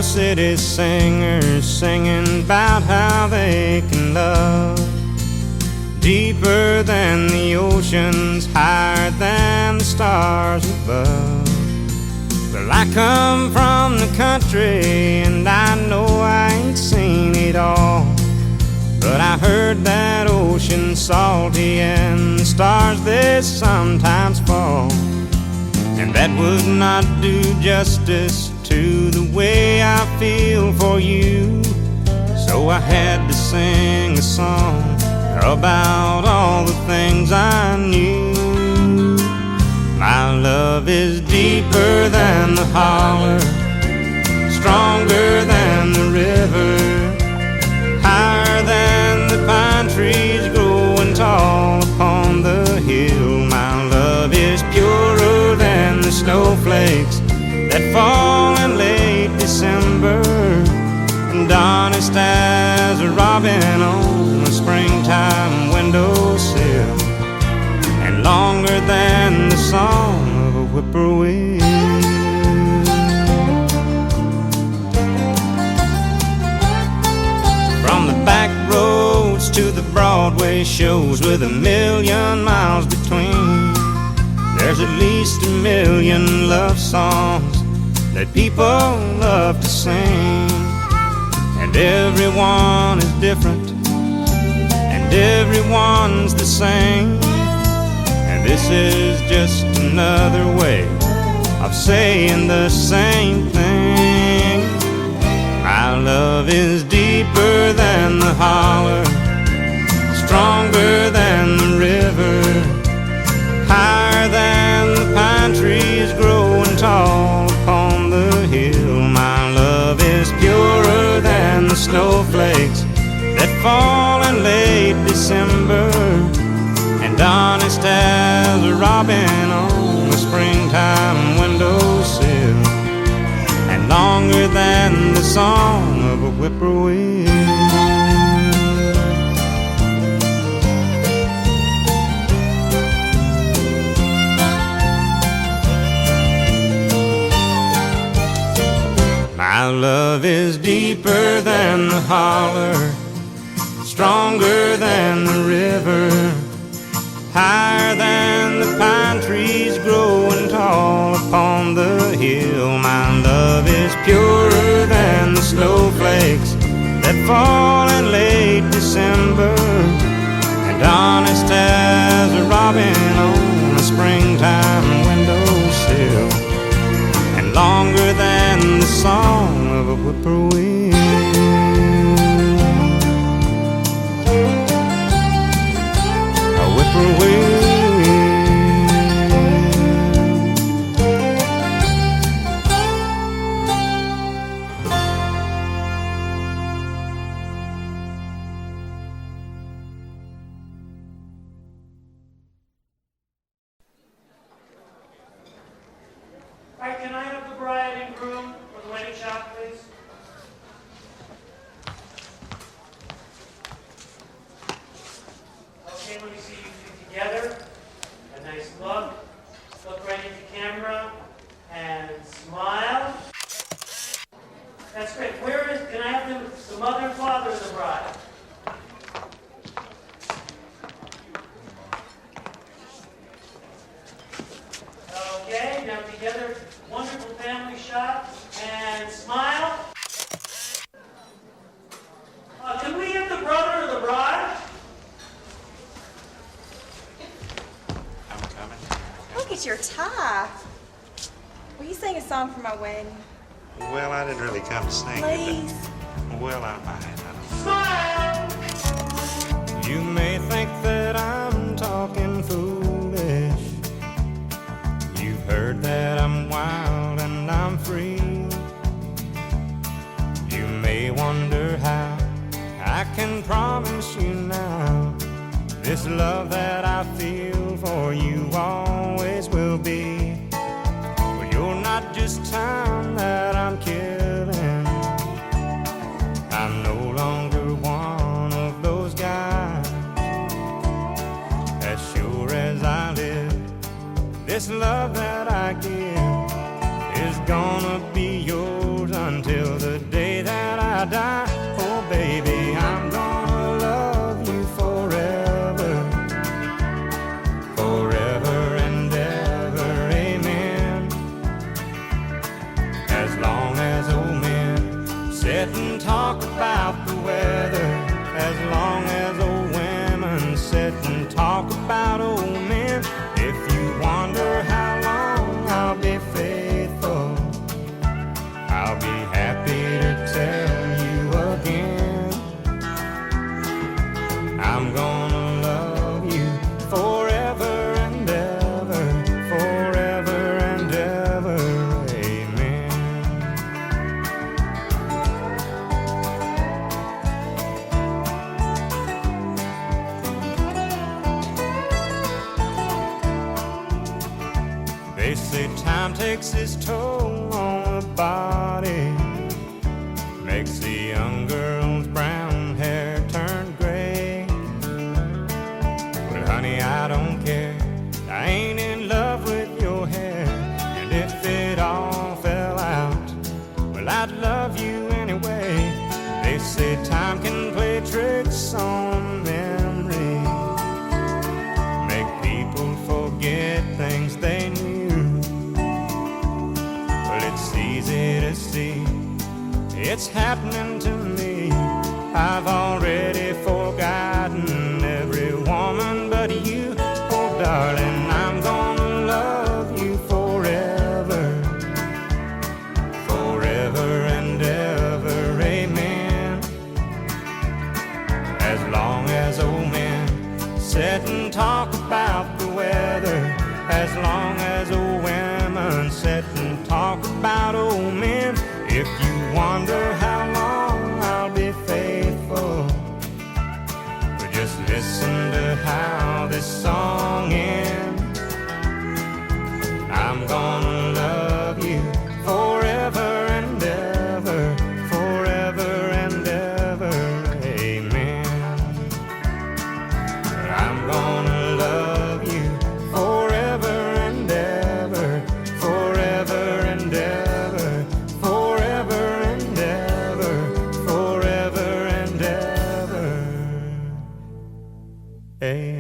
no city singers singing about how they can love deeper than the oceans, higher than the stars above. Well, I come from the country and I know I ain't seen it all, but I heard that ocean salty and the stars they sometimes fall, and that would not do justice to the way I feel for you. So I had to sing a song about all the things I knew. My love is deeper than the holler, stronger than the river, higher than the pine trees growing tall upon the hill. My love is purer than the snowflakes that fall in late December, and honest as a robin on a springtime windowsill, and longer than the song of a whippoorwill. From the back roads to the Broadway shows with 1,000,000 miles between, there's at least 1,000,000 love songs that people love to sing. And everyone is different, and everyone's the same, and this is just another way of saying the same thing. My love is deeper than the holler, stronger than the river, higher than the pine trees growing tall upon the hill. My love is purer than the snowflakes that fall in late December, and honest as a robin on a springtime windowsill, and longer than the song of a whippoorwill. My love is deeper than the holler, stronger than the river, higher than the pine trees growing tall upon the hill. My love is purer than the snowflakes that fall in late December, and honest as a robin on a springtime windowsill, and longer than the song of a whippoorwill. A whippoorwill. All right, can I have the bride and groom for the wedding shot, please? Okay, let me see you two together. A nice look. Look right into camera and smile. That's great. Can I have the mother and father of the bride? Okay, now together, wonderful family shot, and smile. Can we get the brother of the bride? I'm coming. Look at your tie. Will you sing a song for my wedding? Well, I didn't really come to sing Please. it, but well, I might. Smile! You may think that I'm talking foolish. You've heard that I'm wild and I'm free. You may wonder how I can promise you now this love that I feel for you always will be. But you're not just time that I'm killing. I'm no longer one of those guys. As sure as I live, this love that I give is gonna be yours until the sit and talk about the weather, as long as old women sit and talk about old men. If you wonder how long I'll be faithful, I'll be happy to tell you again. I'm gonna love you forever and ever, forever and ever, amen. They say time takes its toll on the body, makes the young girl's brown hair turn gray. But honey, I don't care, I ain't in love with your hair. And if it all fell out, well, I'd love you anyway. They say time can play tricks on memory, make people forget things they knew. Well, it's easy to see, it's happening to me. I've already forgotten every woman but you. Oh, darling, I'm gonna love you forever, forever and ever, amen. As long as old men sit and talk about the weather, as long as old women sit and talk about old men. If you wonder how long I'll be faithful, but just listen to how this song ends. I'm gonna love you forever and ever, forever and ever, amen. I'm gonna love you forever and ever, forever and ever, forever and ever, forever and ever, amen.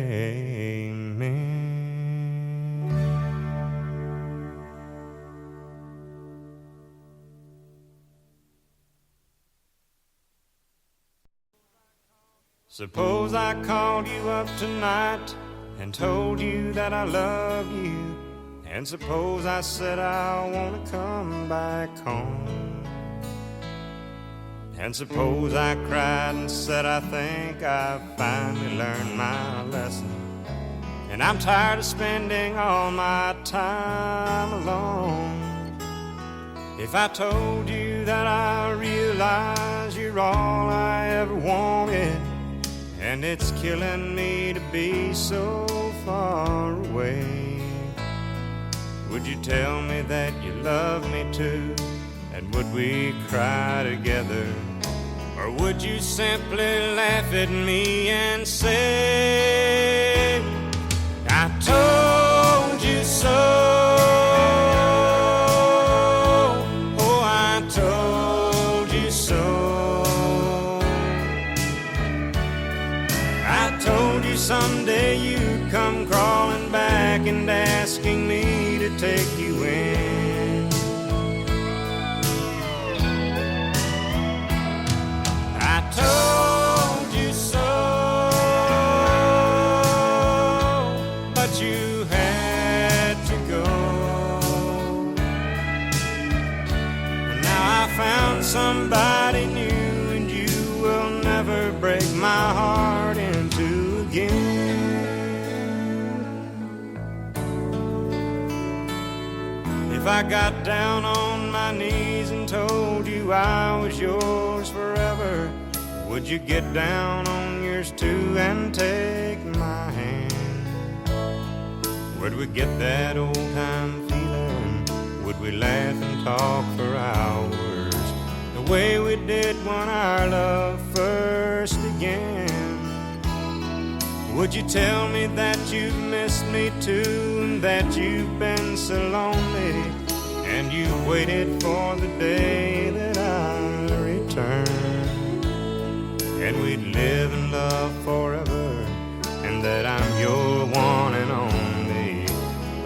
Suppose I called you up tonight and told you that I love you, and suppose I said I want to come back home, and suppose I cried and said I think I've finally learned my lesson, and I'm tired of spending all my time alone. If I told you that I realize you're all I ever wanted, and it's killing me to be so far away, would you tell me that you love me too? And would we cry together? Or would you simply laugh at me and say, I told you so? Oh, I told you so. I told you someday you'd come crawling back and asking me to take you in. I told you so, but you had to go. And now I found somebody new, and you will never break my heart in two again. If I got down on my knees and told you I was yours forever, would you get down on yours too and take my hand? Where'd we get that old time feeling? Would we laugh and talk for hours, the way we did when our love first began? Would you tell me that you've missed me too, and that you've been so lonely, and you waited for the day that I return, and we'd live in love forever, and that I'm your one and only?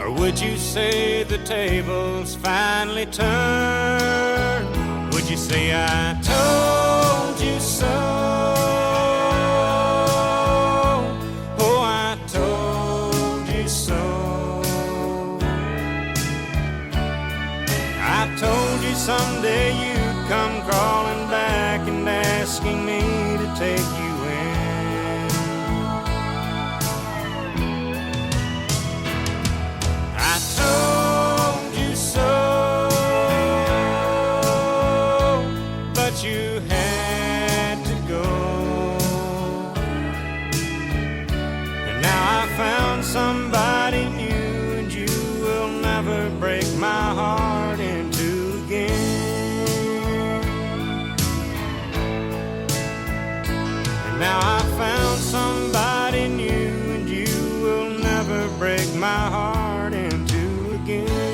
Or would you say the tables finally turned? Would you say I told so. Oh, I told you so. I told you someday you'd come crawling back and asking me to take you in. I told you so, but you had to go. And now I found somebody new, and you will never break my heart in two again. And now I found somebody new, and you will never break my heart in two again.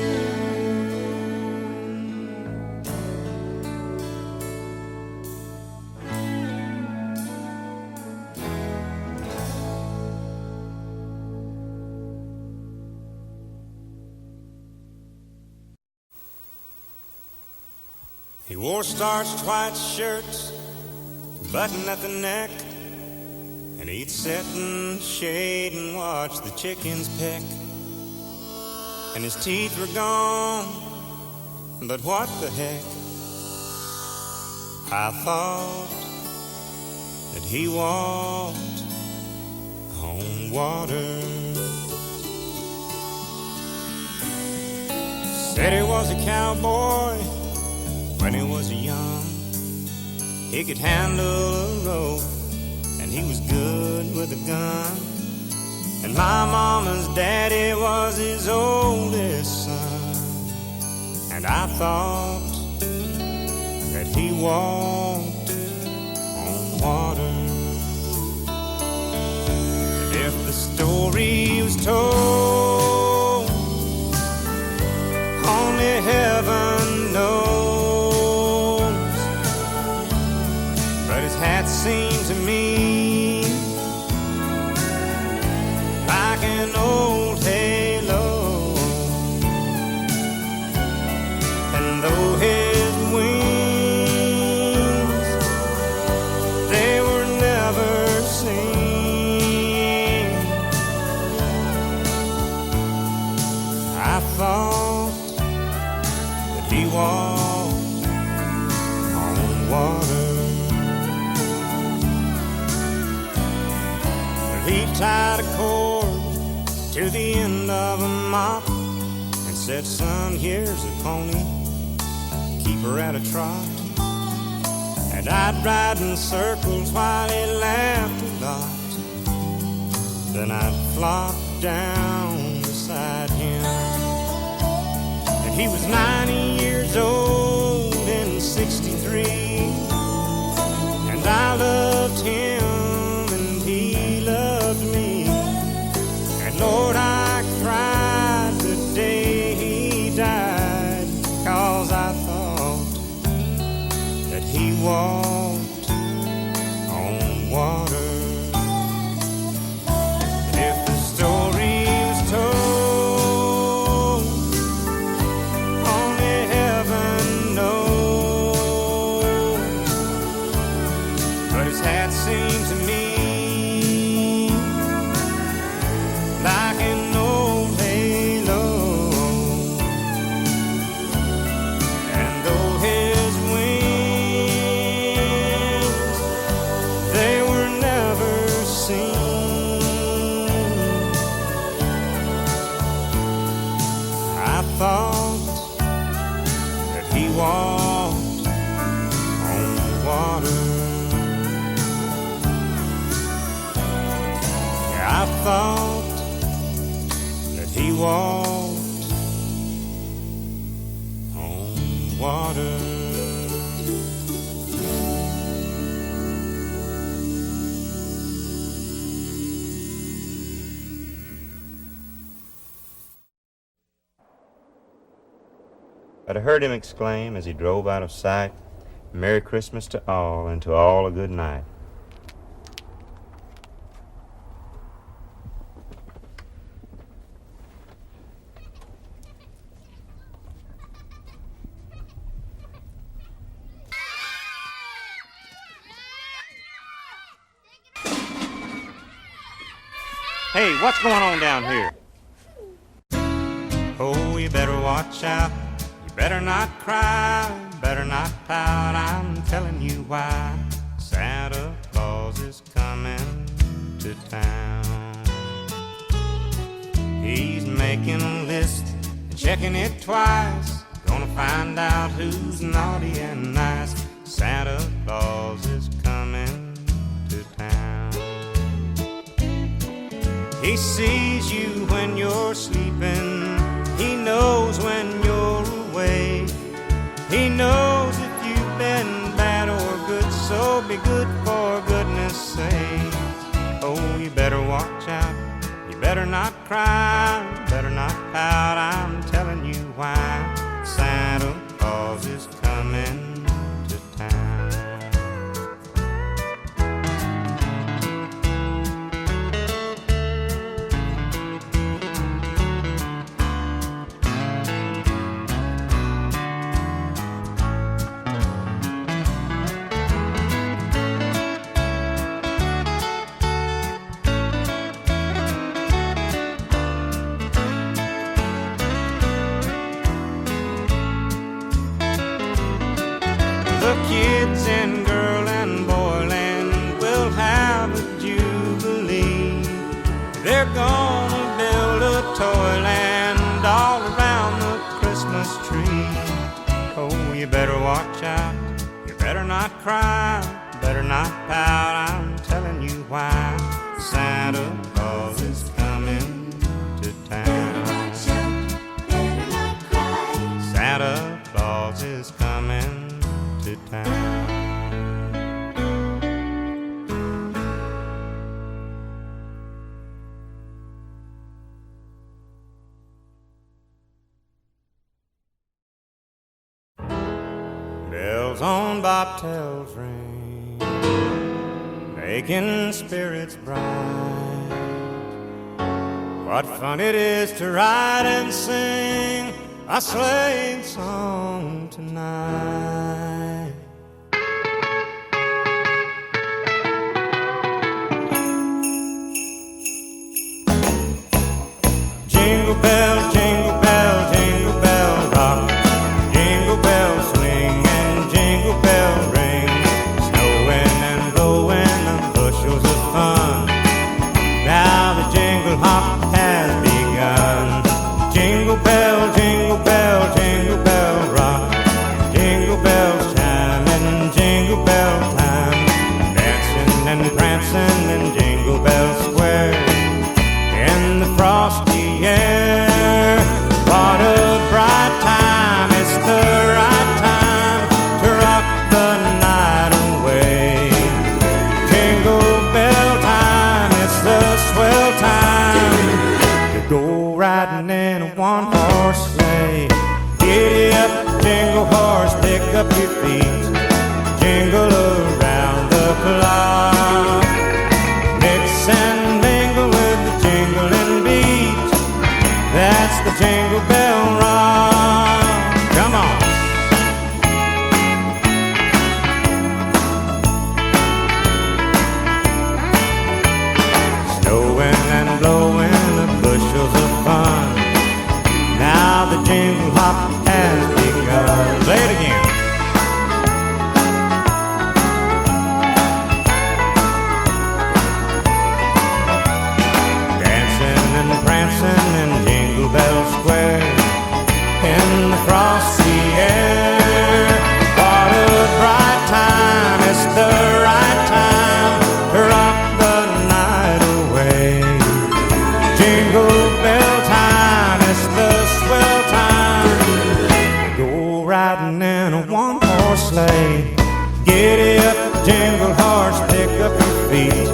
He wore starched white shirts, button at the neck, and he'd sit in the shade and watch the chickens peck. And his teeth were gone, but what the heck? I thought that he walked on water. Said he was a cowboy when he was young. He could handle a rope, and he was good with a gun. And my mama's daddy was his oldest son. And I thought that he walked on water. And if the story was told, only heaven knows. But his hat seemed to me like an old halo. And though his wings, they were never seen, I thought that he walked on water. He tied a cord to the end of a mop and said, son, here's a pony, keep her at a trot. And I'd ride in circles while he laughed a lot. Then I'd flop down beside him. And he was 90 years old in 63, and I loved him and he loved me. And Lord, I cried the day he died, 'cause I thought that he walked on water. If the story was told, only heaven knows. But his hat seemed to me like an old halo. And though his wings, they were never seen, I thought that he walked on water. Yeah, I thought that he walked on water. But I heard him exclaim as he drove out of sight, Merry Christmas to all, and to all a good night. Hey, what's going on down here? Oh, you better watch out. You better not cry, better not pout. I'm telling you why. Santa Claus is coming to town. He's making a list and checking it twice. Gonna find out who's naughty and nice. Santa Claus is coming to town. He sees you when you're sleeping. He knows when you're away. He knows if you've been bad or good, so be good for goodness sake. Oh, you better watch out. You better not cry, better not pout. I'm telling you why. Santa Claus is coming to town. The kids in girl and boy land will have a jubilee. They're gonna build a toyland all around the Christmas tree. Oh, you better watch out. You better not cry, better not pout. I'm telling you why. Santa Claus is coming to town. Santa Claus is coming to town. Bells on bobtails ring, making spirits bright. What fun it is to ride and sing a sleighing song tonight. Jingle bell, jingle bell, jingle bell rock. Jingle bell swing and jingle bell ring. Snowing and blowing the bushels of fun. Now the jingle hop has begun. Jingle bell, jingle bell, jingle bell rock. Jingle bells chiming, jingle bell time. Dancing and prancing in Jingle Bell Square. In the frosty air, what a bright time. It's the right time to rock the night away. Jingle bell time, it's the swell time to go riding in a one-horse sleigh. Giddy up, jingle horse, pick up your feet. Jingle around the clock. Mix and mingle with the jingling beat. That's the Jingle Bell Rock. Come on. Snowing and blowing the bushels of fun. Now the jingle hop has begun. Play it again. Dancing and prancing in Jingle Bell Square. In the frosty air, what a bright time. It's the right time to rock the night away. Jingle bell time, it's the swell time. Go riding in a one-horse sleigh. Giddy up, jingle horse, pick up your feet.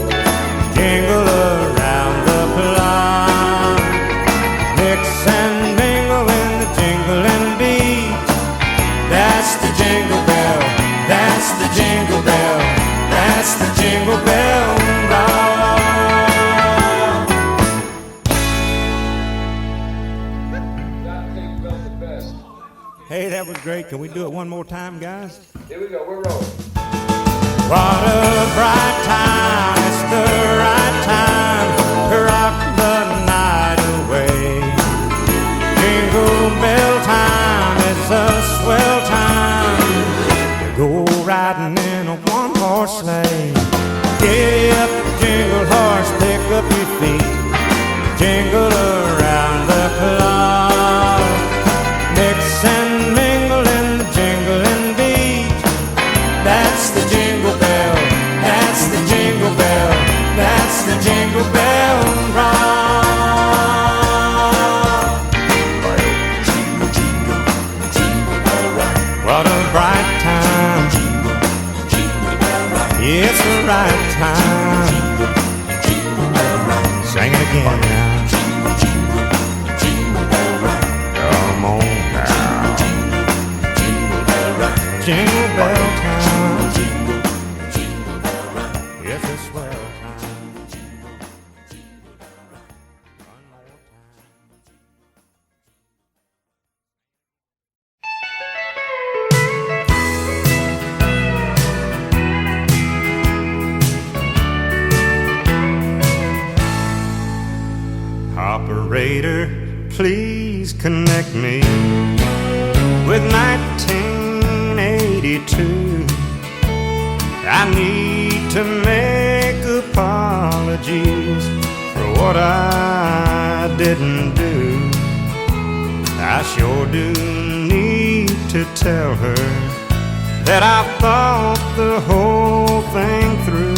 Jingle around the clock. Mix and mingle in the jingling beat. That's the jingle bell, that's the jingle bell, that's the Jingle Bell Rock. Hey, that was great. Can we do it one more time, guys? Here we go, we're rolling. What a bright time, it's the right time to rock riding in a one-horse sleigh. Giddy up, jingle horse, pick up your feet, jingle around the clock. Mix and mingle in the jingling beat. That's the jingle bell, that's the jingle bell, that's the jingle bell rock. Jingle, jingle, jingle bell rock. What a bright time. Jingle, jingle bell rock. It's the right time. Jingle, jingle bell rock. Sing it again now. Jingle, jingle, jingle bell rock. Come on now. Jingle, jingle bell rock. Jingle bell time. Jingle, jingle bell rock. It's a swell time. Jingle, jingle bell rock. One more time. Operator, please connect me with 1982. I need to make apologies for what I didn't do. I sure do need to tell her that I thought the whole thing through.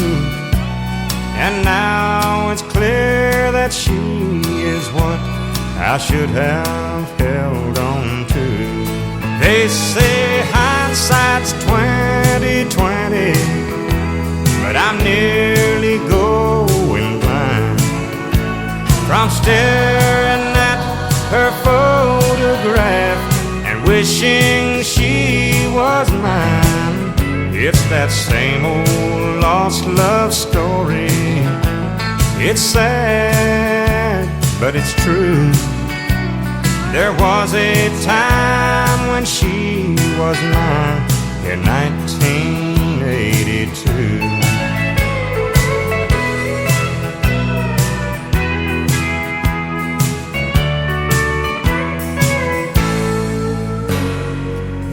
And now it's clear that she is what I should have held on to. They say hindsight's 20/20, but I'm nearly going blind from staring at her photograph and wishing she was mine. It's that same old lost love story. It's sad, but it's true. There was a time when she was mine in 1982.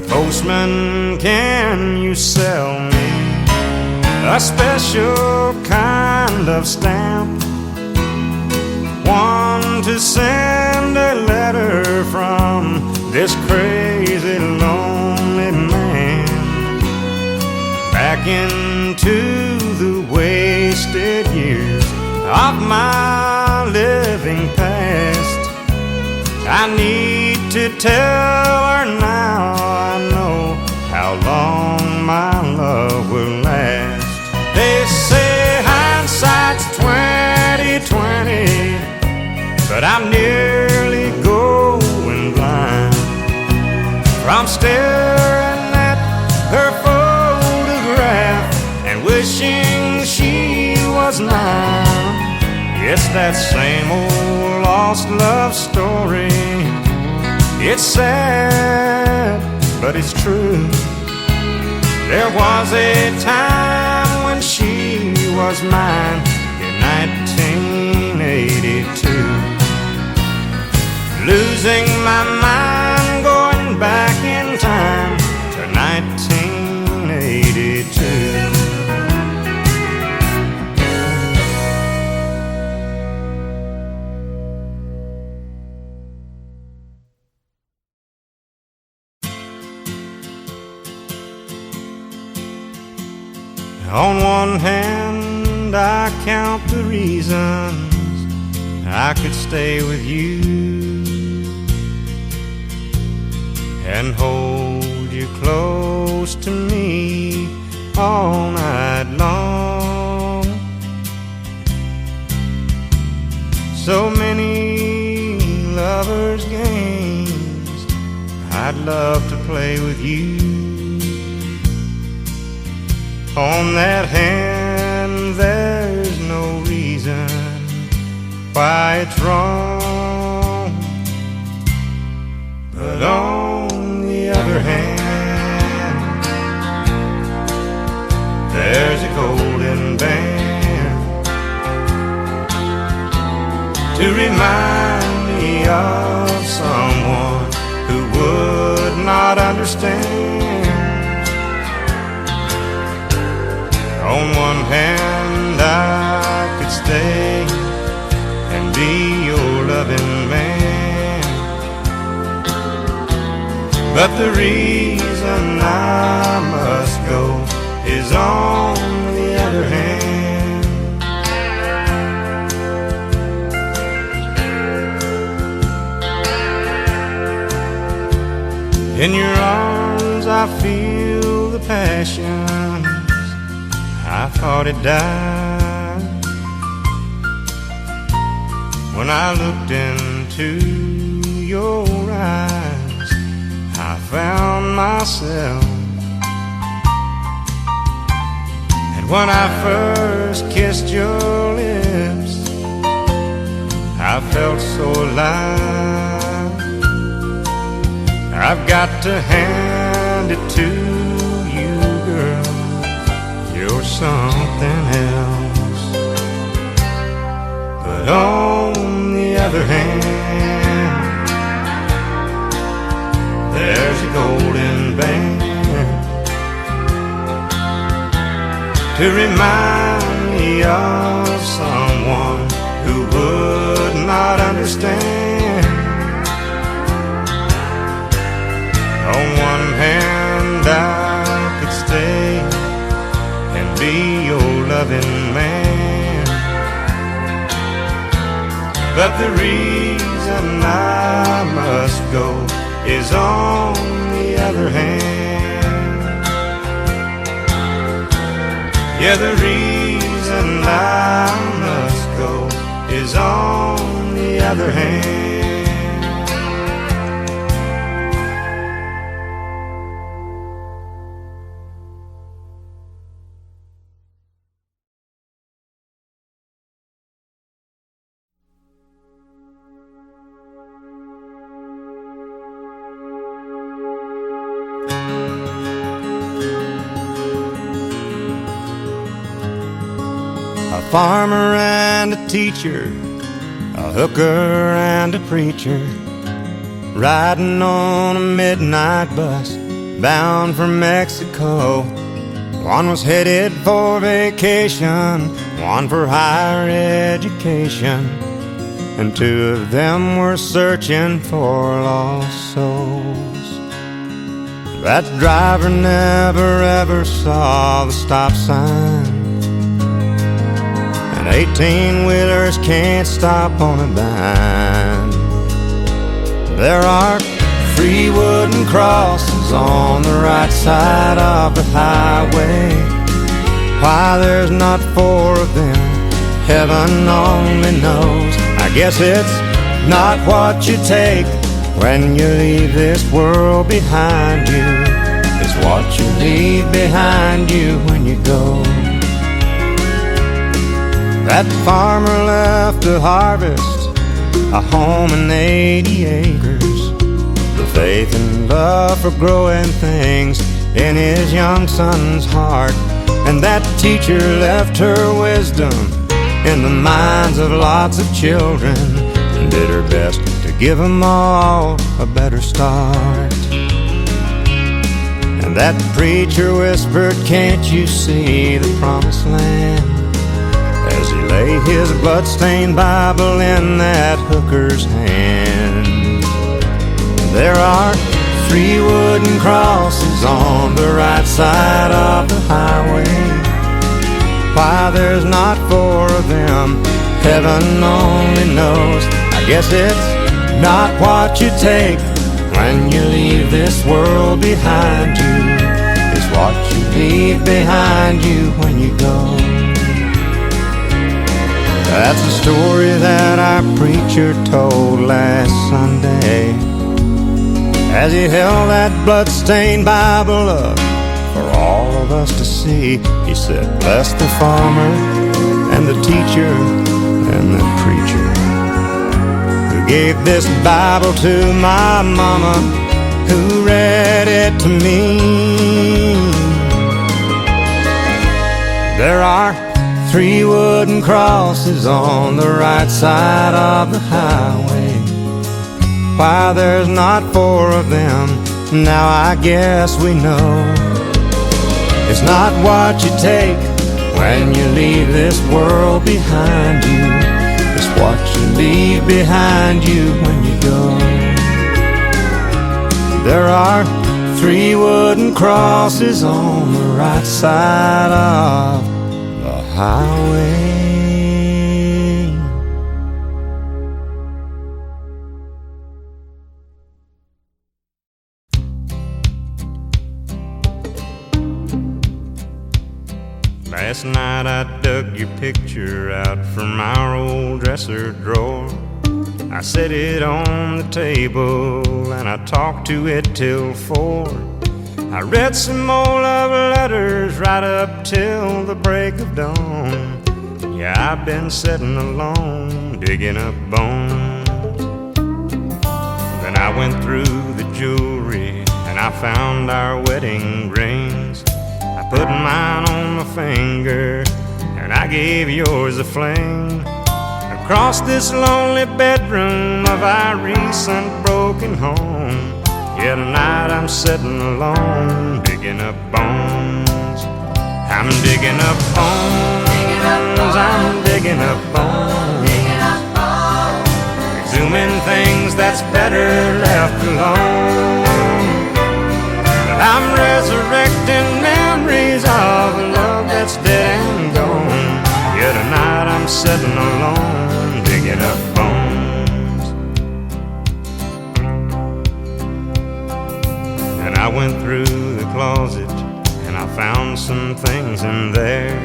Postman, can you sell me a special kind of stamp? One to send a letter from this crazy lonely man back into the wasted years of my living past. I need to tell her now I know how long my love will last. They say hindsight's 20/20, but I'm nearly going blind from staring at her photograph and wishing she was mine. It's that same old lost love story. It's sad, but it's true. There was a time when she was mine in 1982. Losing my mind, going back in time to 1982. On one hand, I count the reasons I could stay with you and hold you close to me all night long. So many lovers' games I'd love to play with you. On that hand, there's no reason why it's wrong. But on the other hand, there's a golden band to remind me of someone who would not understand. On one hand, I could stay and be your loving man, but the reason I must go is on the other hand. In your arms I feel the passions I thought had died. When I looked into your eyes, I found myself. And when I first kissed your lips, I felt so alive. I've got to hand it to you, girl, you're something else. But on the other hand, there's a golden band to remind me of someone who would not understand. On one hand, I could stay and be your loving man, but the reason I must go is on the other hand. Yeah, the reason I must go is on the other hand. A farmer and a teacher, a hooker and a preacher, riding on a midnight bus bound for Mexico. One was headed for vacation, one for higher education, and two of them were searching for lost souls. That driver never ever saw the stop sign, 18-wheelers can't stop on a dime. There are 3 wooden crosses on the right side of the highway. Why there's not 4 of them, heaven only knows. I guess it's not what you take when you leave this world behind you. It's what you leave behind you when you go. That farmer left to harvest a home and 80 acres, the faith and love for growing things in his young son's heart. And that teacher left her wisdom in the minds of lots of children and did her best to give them all a better start. And that preacher whispered, "Can't you see the promised land?" as he lay his blood-stained Bible in that hooker's hand. There are 3 wooden crosses on the right side of the highway. Why there's not 4 of them, heaven only knows. I guess it's not what you take when you leave this world behind you. It's what you leave behind you when you go. That's a story that our preacher told last Sunday as he held that blood-stained Bible up for all of us to see. He said, "Bless the farmer and the teacher and the preacher who gave this Bible to my mama, who read it to me." There are 3 wooden crosses on the right side of the highway. Why there's not 4 of them, now I guess we know. It's not what you take when you leave this world behind you. It's what you leave behind you when you go. There are 3 wooden crosses on the right side of the highway. Last night I dug your picture out from our old dresser drawer. I set it on the table and I talked to it till 4. I read some more love letters right up till the break of dawn. Yeah, I've been sitting alone, digging up bones. Then I went through the jewelry and I found our wedding rings. I put mine on my finger and I gave yours a fling. Across this lonely bedroom of our recent broken home. Yeah, tonight I'm sitting alone, digging up bones. I'm digging up bones, I'm digging up bones. Exhuming things that's better left alone. But I'm resurrecting memories of a love that's dead and gone. Yeah, tonight I'm sitting alone, digging up bones. And I went through the closet and I found some things in there,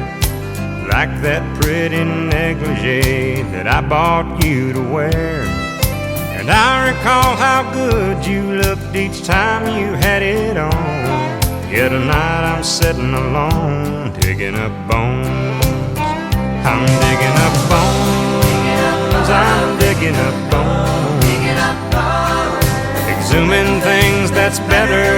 like that pretty negligee that I bought you to wear. And I recall how good you looked each time you had it on. Yeah, tonight I'm sitting alone, digging up bones. I'm digging up bones, I'm digging up bones. Exhuming things that's better